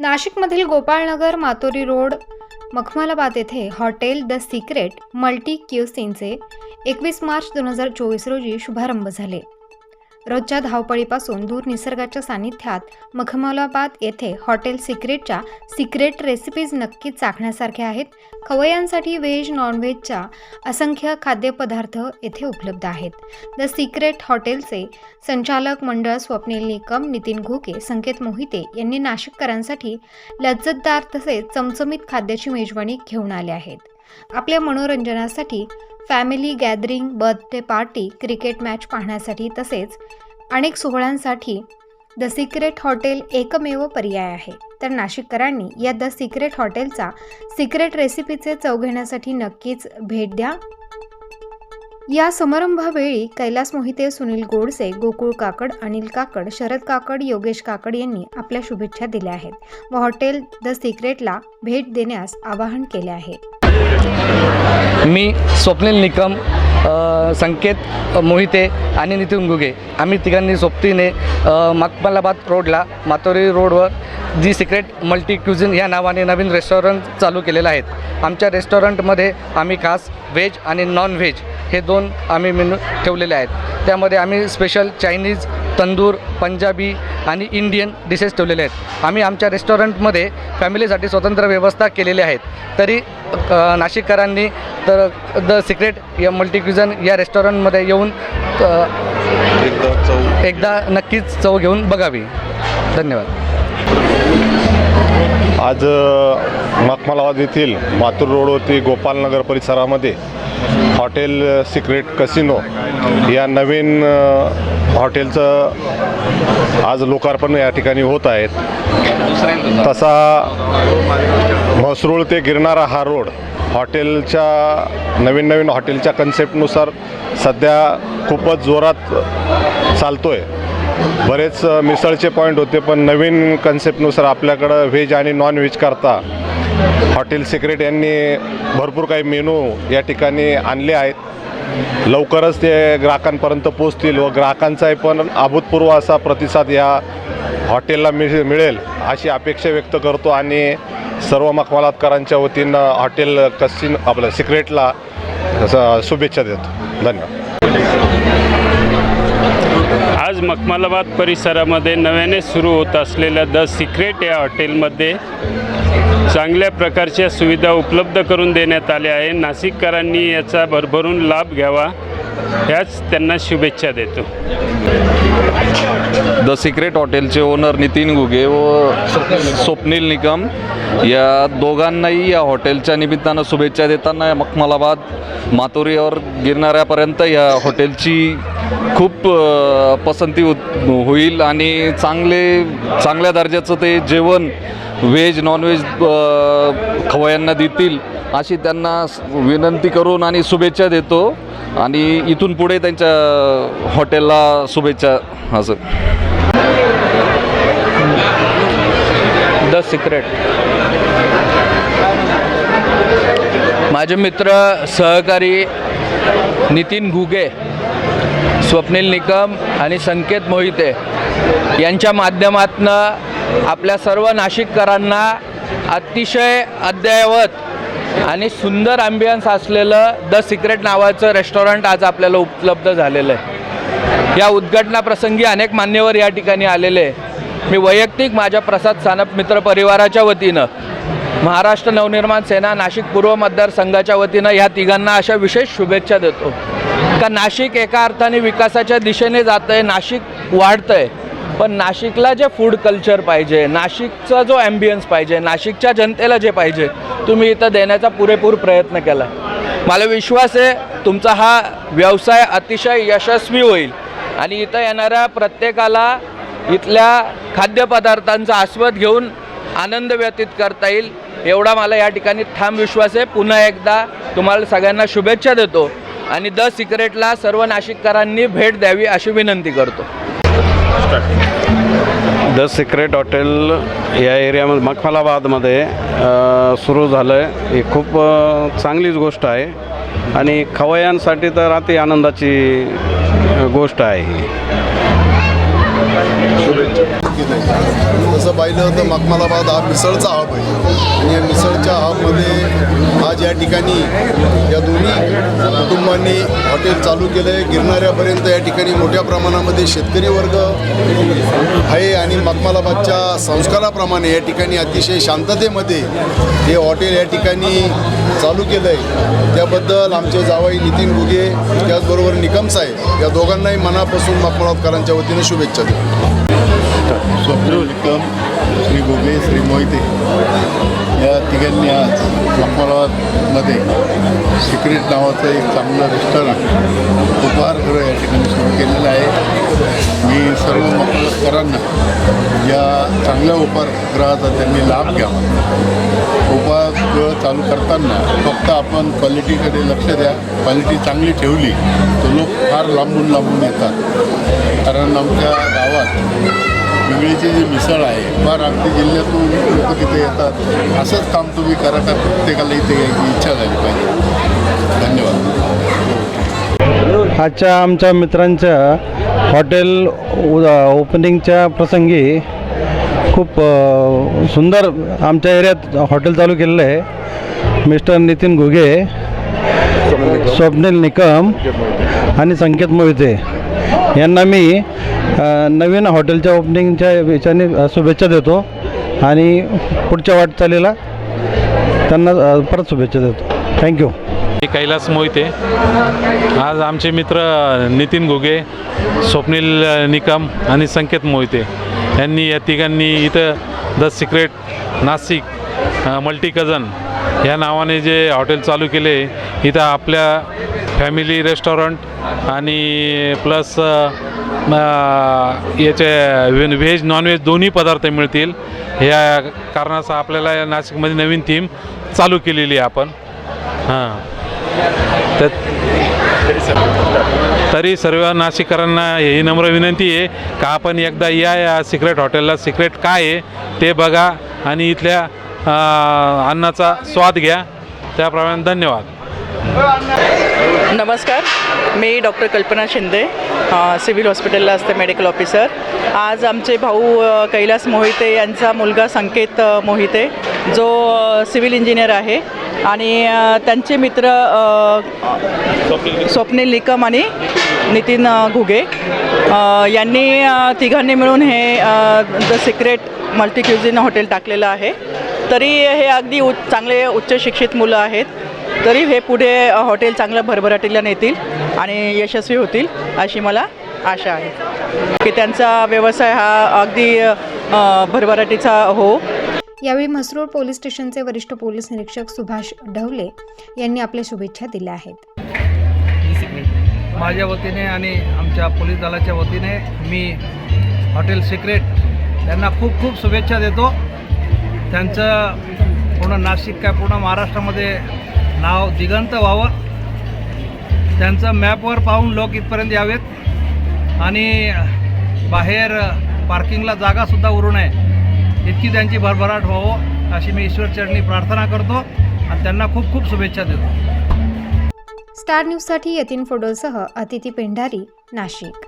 नाशिकमधील गोपाळनगर मातोरी रोड मखमलाबाद येथे hotel the secret multi क्युसिनचे 21 मार्च 2024 रोजी शुभारंभ झाले. रोजच्या धावपळीपासून दूर निसर्गाच्या सानिध्यात मखमलाबाद येथे हॉटेल सिक्रेटच्या सिक्रेट रेसिपीज नक्कीच चाखण्यासारख्या आहेत. खवय्यांसाठी व्हेज नॉनव्हेजच्या असंख्य खाद्यपदार्थ येथे उपलब्ध आहेत. द सिक्रेट हॉटेलचे संचालक मंडळ स्वप्नील निकम, नितीन घुके, संकेत मोहिते यांनी नाशिककरांसाठी लज्जतदार तसेच चमचमीत खाद्याची मेजवानी घेऊन आले आहेत. आपल्या मनोरंजनासाठी family gathering, birthday party, cricket match पाहण्यासाठी तसेच अनेक सोहळ्यांसाठी द सिक्रेट हॉटेल एकमेव पर्याय आहे. तर नाशिककरांनी या द सिक्रेट हॉटेलचा सिक्रेट रेसिपीचे चव घेण्यासाठी नक्कीच भेट द्या. या समारंभावेळी कैलास मोहिते, सुनील गोडसे, गोकुळ काकड, अनिल काकड, शरद काकड, योगेश काकड यांनी आपल्या शुभेच्छा दिल्या आहेत व हॉटेल द सिक्रेटला भेट देण्यास आवाहन केले आहे. मी स्वप्नील निकम, संकेत मोहिते आणि नितीन घुगे आम्ही तिघांनी सोबतीने मखमलाबाद रोडला मातोरी रोडवर दी सिक्रेट मल्टी क्युझिन या नावाने नवीन रेस्टॉरंट चालू केलेलं आहेत. आमच्या रेस्टॉरंटमध्ये आम्ही खास व्हेज आणि नॉन व्हेज हे दोन आम्ही मेनू ठेवलेले आहेत. त्यामध्ये आम्ही स्पेशल चायनीज, तंदूर, पंजाबी आणि इंडियन डिशेस ठेवलेले आहेत. आम्ही आमच्या रेस्टॉरंटमध्ये फॅमिलीसाठी स्वतंत्र व्यवस्था केलेली आहेत. तरी नाशिककरांनी तर द सिक्रेट या मल्टी क्युझन या रेस्टॉरंटमध्ये येऊन एकदा नक्कीच चव घेऊन बघावी. धन्यवाद. आज मखमलाबाद येथील मातूर रोडवरती गोपालनगर परिसरामध्ये हॉटेल सिक्रेट कसिनो या नवीन हॉटेलचं आज लोकार्पण या ठिकाणी होत आहेत. तसा म्हसरूळ ते गिरणारा हा रोड हॉटेलच्या नवीन हॉटेलच्या कन्सेप्टनुसार सध्या खूपच जोरात चालतो आहे. बरेच मिसळचे पॉईंट होते, पण नवीन कन्सेप्टनुसार आपल्याकडं व्हेज आणि नॉन व्हेज करता हॉटेल सिक्रेट यांनी भरपूर काही मेनू या ठिकाणी आणले आहेत. लवकरच ते ग्राहकांपर्यंत पोचतील व ग्राहकांचाही पण अभूतपूर्व असा प्रतिसाद या हॉटेलला मिळेल अशी अपेक्षा व्यक्त करतो आणि सर्व मखमलाबादकरांच्या वतीनं हॉटेल आपलं सिक्रेटला शुभेच्छा देतो. धन्यवाद. आज मखमलाबाद परिसरामध्ये नव्याने सुरू होत असलेल्या द सिक्रेट या हॉटेलमध्ये चांगल्या प्रकारच्या सुविधा उपलब्ध करून देण्यात आल्या आहे. नाशिककरांनी याचा भरभरून लाभ घ्यावा ह्याच त्यांना शुभेच्छा देतो. द सिक्रेट हॉटेलचे ओनर नितीन घुगे व स्वप्नील निकम या दोघांनाही या हॉटेलच्या निमित्तानं शुभेच्छा देताना मखमलाबाद मातोरीवर गिरणाऱ्यापर्यंत या हॉटेलची खूप पसंती होईल आणि चांगल्या दर्जाचं ते जेवण व्हेज नॉनव्हेज खवय्यांना देतील अशी त्यांना विनंती करून आणि शुभेच्छा देतो आणि इथून पुढे त्यांच्या हॉटेलला शुभेच्छा. असं द सिक्रेट माझे मित्र सहकारी नितीन घुगे, स्वप्नील निकम आणि संकेत मोहिते यांच्या माध्यमातून आपल्या सर्व नाशिककरांना अतिशय अद्ययावत आणि सुंदर ॲम्बियन्स असलेलं द सिक्रेट नावाचं रेस्टॉरंट आज आपल्याला उपलब्ध झालेलं आहे. या उद्घाटनाप्रसंगी अनेक मान्यवर या ठिकाणी आलेले. मी वैयक्तिक माझ्या प्रसाद सानप मित्र परिवाराच्या वतीनं, महाराष्ट्र नवनिर्माण सेना नाशिक पूर्व मतदारसंघाच्या वतीनं ह्या तिघांना अशा विशेष शुभेच्छा देतो का नाशिक एका अर्थाने विकासाच्या दिशेने जातं आहे, नाशिक वाढतं आहे, पण नाशिकला जे फूड कल्चर पाहिजे, नाशिकचा जो ॲम्बियन्स पाहिजे, नाशिकच्या जनतेला जे पाहिजे तुम्ही इथं देण्याचा पुरेपूर प्रयत्न केला. मला विश्वास आहे तुमचा हा व्यवसाय अतिशय यशस्वी होईल आणि इथं येणाऱ्या प्रत्येकाला इथल्या खाद्यपदार्थांचा आस्वाद घेऊन आनंद व्यतीत करता येईल एवढा मला या ठिकाणी ठाम विश्वास आहे. पुन्हा एकदा तुम्हाला सगळ्यांना शुभेच्छा देतो आणि द सिक्रेटला सर्व नाशिककरांनी भेट द्यावी अशी विनंती करतो. द सिक्रेट हॉटेल या एरियामध्ये मखमलाबादमध्ये सुरू झालं आहे. ही खूप चांगलीच गोष्ट आहे आणि खवय्यांसाठी तर अति आनंदाची गोष्ट आहे ही. तसं पाहिलं तर मखमलाबाद हा मिसळचा हब आहे आणि या मिसळच्या हबमध्ये आज या ठिकाणी या दोन्ही कुटुंबांनी हॉटेल चालू केलं आहे. गिरणाऱ्यापर्यंत या ठिकाणी मोठ्या प्रमाणामध्ये शेतकरी वर्ग आहे आणि मखमलाबादच्या संस्काराप्रमाणे या ठिकाणी अतिशय शांततेमध्ये हे हॉटेल या ठिकाणी चालू केलं आहे. त्याबद्दल आमचे जावई नितीन घुगे त्याचबरोबर निकम साहेब या दोघांनाही मनापासून मखमलाबादकरांच्या वतीने शुभेच्छा देतो. स्वप्नील निकम, श्री घुगे, श्री मोहिते या तिघांनी आज मखमलाबादमध्ये सिक्रेट नावाचं एक चांगलं रेस्टॉरंट उपहारगृह या ठिकाणी सुरू केलेलं आहे. मी सर्व मखमलाबादकरांना या चांगल्या उपहारगृहाचा त्यांनी लाभ घ्यावा. उपहारगृह चालू करताना फक्त आपण क्वालिटीकडे लक्ष द्या. क्वालिटी चांगली ठेवली तर लोक फार लांबून येतात. कारण आमच्या गावात वेगळीची जी मिसळ आहे फार अगदी जिल्ह्यातून लोक तिथे येतात. असंच काम तुम्ही करा का प्रत्येकाला इथे यायची इच्छा झाली पाहिजे. धन्यवाद. आजच्या आमच्या मित्रांच्या हॉटेल ओपनिंगच्या प्रसंगी खूप सुंदर आमच्या एरियात हॉटेल चालू केलेलं आहे. मिस्टर नितीन घुगे, स्वप्नील निकम आणि संकेत मोहिते यांना मी नवीन हॉटेलच्या ओपनिंगच्या याच्याने शुभेच्छा देतो आणि पुढच्या वाटचालीला त्यांना परत शुभेच्छा देतो. थँक्यू. मी कैलास मोहिते. आज आमचे मित्र नितीन घुगे, स्वप्नील निकम आणि संकेत मोहिते यांनी या तिघांनी इथं the secret Nashik multi cuisine ह्या नावाने जे हॉटेल चालू केले. इथं आपल्या फॅमिली रेस्टॉरंट आणि प्लस याचे व्हेज नॉनव्हेज दोन्ही पदार्थ मिळतील. ह्या कारणाचा आपल्याला या नाशिकमध्ये नवीन थीम चालू केलेली आहे आपण. तर तरी सर्व नाशिककरांना ही नम्र विनंती आहे का आपण एकदा या सिक्रेट हॉटेलला सिक्रेट काय आहे ते बघा आणि इथल्या अन्नाचा स्वाद घ्या. त्याप्रमाणे धन्यवाद. नमस्कार, मी डॉक्टर कल्पना शिंदे, सिव्हिल हॉस्पिटलला असते मेडिकल ऑफिसर. आज आमचे भाऊ कैलास मोहिते यांचा मुलगा संकेत मोहिते जो सिव्हिल इंजिनियर आहे आणि त्यांचे मित्र स्वप्नील निकम आणि नितीन घुगे यांनी तिघांनी मिळून हे the secret multi cuisine hotel टाकलेलं आहे. तरी हे अगदी चांगले उच्च शिक्षित मुलं आहेत. तरी हे पुढे हॉटेल चांगलं भरभराटीला नेतील आणि यशस्वी होतील अशी मला आशा आहे की त्यांचा व्यवसाय हा अगदी भरभराटीचा हो. यावेळी म्हसरूळ पोलीस स्टेशनचे वरिष्ठ पोलीस निरीक्षक सुभाष ढवले यांनी आपल्या शुभेच्छा दिल्या आहेत. माझ्या वतीने आणि आमच्या पोलीस दलाच्या वतीने मी हॉटेल सिक्रेट यांना खूप खूप शुभेच्छा देतो. त्यांचं पूर्ण नाशिक काय पूर्ण महाराष्ट्रामध्ये नाव दिगंत व्हावं. त्यांचं मॅपवर पाहून लोक इथपर्यंत यावेत आणि बाहेर पार्किंगला जागासुद्धा उरू नये इतकी त्यांची भरभराट व्हावं अशी मी ईश्वरचरणी प्रार्थना करतो आणि त्यांना खूप खूप शुभेच्छा देतो. स्टार न्यूजसाठी यतीन फोडोलसह अतिथी पेंढारी, नाशिक.